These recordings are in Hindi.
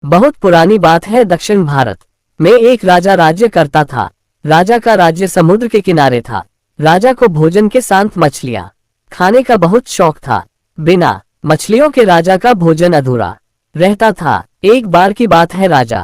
बहुत पुरानी बात है। दक्षिण भारत में एक राजा राज्य करता था। राजा का राज्य समुद्र के किनारे था। राजा को भोजन के साथ मछलियां खाने का बहुत शौक था। बिना मछलियों के राजा का भोजन अधूरा रहता था। एक बार की बात है, राजा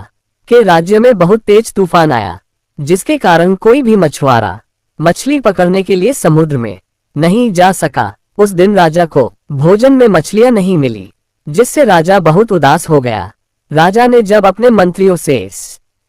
के राज्य में बहुत तेज तूफान आया, जिसके कारण कोई भी मछुआरा मछली पकड़ने के लिए समुद्र में नहीं जा सका। उस दिन राजा को भोजन में मछलियां नहीं मिली, जिससे राजा बहुत उदास हो गया। राजा ने जब अपने मंत्रियों से इस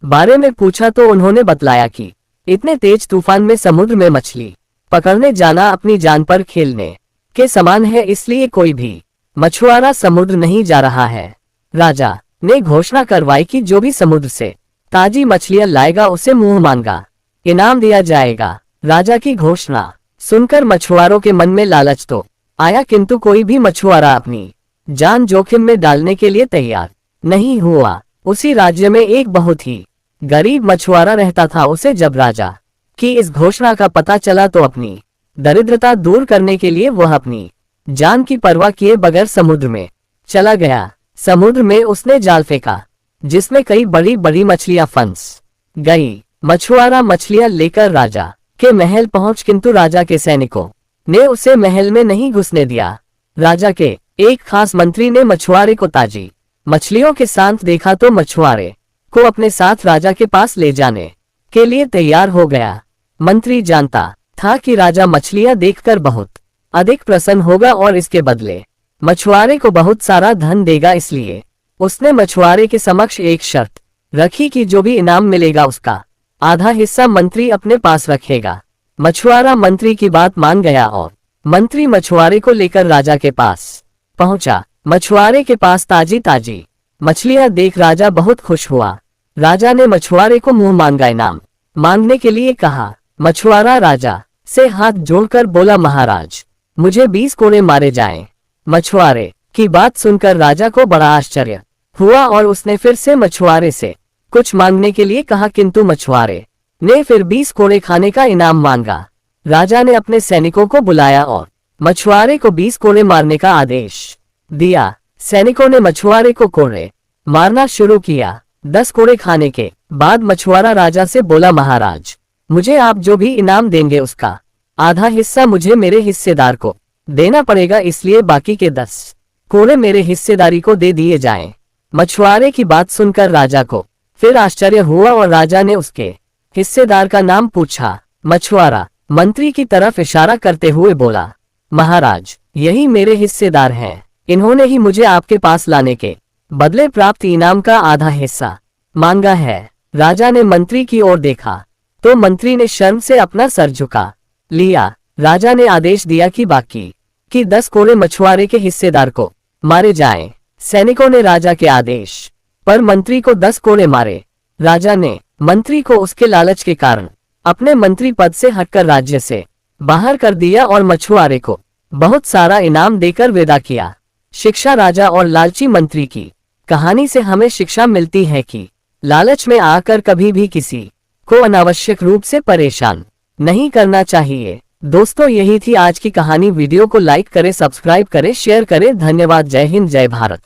बारे में पूछा तो उन्होंने बतलाया कि इतने तेज तूफान में समुद्र में मछली पकड़ने जाना अपनी जान पर खेलने के समान है, इसलिए कोई भी मछुआरा समुद्र नहीं जा रहा है। राजा ने घोषणा करवाई कि जो भी समुद्र से ताजी मछलियां लाएगा उसे मुंह मांगा इनाम दिया जाएगा। राजा की घोषणा सुनकर मछुआरों के मन में लालच तो आया, किंतु कोई भी मछुआरा अपनी जान जोखिम में डालने के लिए तैयार नहीं हुआ। उसी राज्य में एक बहुत ही गरीब मछुआरा रहता था। उसे जब राजा की इस घोषणा का पता चला तो अपनी दरिद्रता दूर करने के लिए वह अपनी जान की परवाह किए बगैर समुद्र में चला गया। समुद्र में उसने जाल फेंका, जिसमें कई बड़ी बड़ी मछलियां फंस गई। मछुआरा मछलियां लेकर राजा के महल पहुंच, किंतु राजा के सैनिकों ने उसे महल में नहीं घुसने दिया। राजा के एक खास मंत्री ने मछुआरे को ताजी मछलियों के साथ देखा तो मछुआरे को अपने साथ राजा के पास ले जाने के लिए तैयार हो गया। मंत्री जानता था कि राजा मछलियां देखकर बहुत अधिक प्रसन्न होगा और इसके बदले मछुआरे को बहुत सारा धन देगा, इसलिए उसने मछुआरे के समक्ष एक शर्त रखी कि जो भी इनाम मिलेगा उसका आधा हिस्सा मंत्री अपने पास रखेगा। मछुआरा मंत्री की बात मान गया और मंत्री मछुआरे को लेकर राजा के पास पहुंचा। मछुआरे के पास ताजी ताजी मछलियां देख राजा बहुत खुश हुआ। राजा ने मछुआरे को मुंह मांगा इनाम मांगने के लिए कहा। मछुआरा राजा से हाथ जोड़कर बोला, महाराज मुझे 20 कोड़े मारे जाएं। मछुआरे की बात सुनकर राजा को बड़ा आश्चर्य हुआ और उसने फिर से मछुआरे से कुछ मांगने के लिए कहा, किंतु मछुआरे ने फिर 20 कोड़े खाने का इनाम मांगा। राजा ने अपने सैनिकों को बुलाया और मछुआरे को 20 कोड़े मारने का आदेश दिया। सैनिकों ने मछुआरे को कोड़े मारना शुरू किया। 10 कोड़े खाने के बाद मछुआरा राजा से बोला, महाराज मुझे आप जो भी इनाम देंगे उसका आधा हिस्सा मुझे मेरे हिस्सेदार को देना पड़ेगा, इसलिए बाकी के 10 कोड़े मेरे हिस्सेदारी को दे दिए जाएं। मछुआरे की बात सुनकर राजा को फिर आश्चर्य हुआ और राजा ने उसके हिस्सेदार का नाम पूछा। मछुआरा मंत्री की तरफ इशारा करते हुए बोला, महाराज यही मेरे हिस्सेदार हैं। इन्होंने ही मुझे आपके पास लाने के बदले प्राप्त इनाम का आधा हिस्सा मांगा है। राजा ने मंत्री की ओर देखा तो मंत्री ने शर्म से अपना सर झुका लिया। राजा ने आदेश दिया कि बाकी की 10 कोड़े मछुआरे के हिस्सेदार को मारे जाएं। सैनिकों ने राजा के आदेश पर मंत्री को 10 कोड़े मारे। राजा ने मंत्री को उसके लालच के कारण अपने मंत्री पद से हटकर राज्य से बाहर कर दिया और मछुआरे को बहुत सारा इनाम देकर विदा किया। शिक्षा राजा और लालची मंत्री की कहानी से हमें शिक्षा मिलती है कि लालच में आकर कभी भी किसी को अनावश्यक रूप से परेशान नहीं करना चाहिए। दोस्तों यही थी आज की कहानी। वीडियो को लाइक करें, सब्सक्राइब करें, शेयर करें। धन्यवाद। जय हिंद, जय भारत।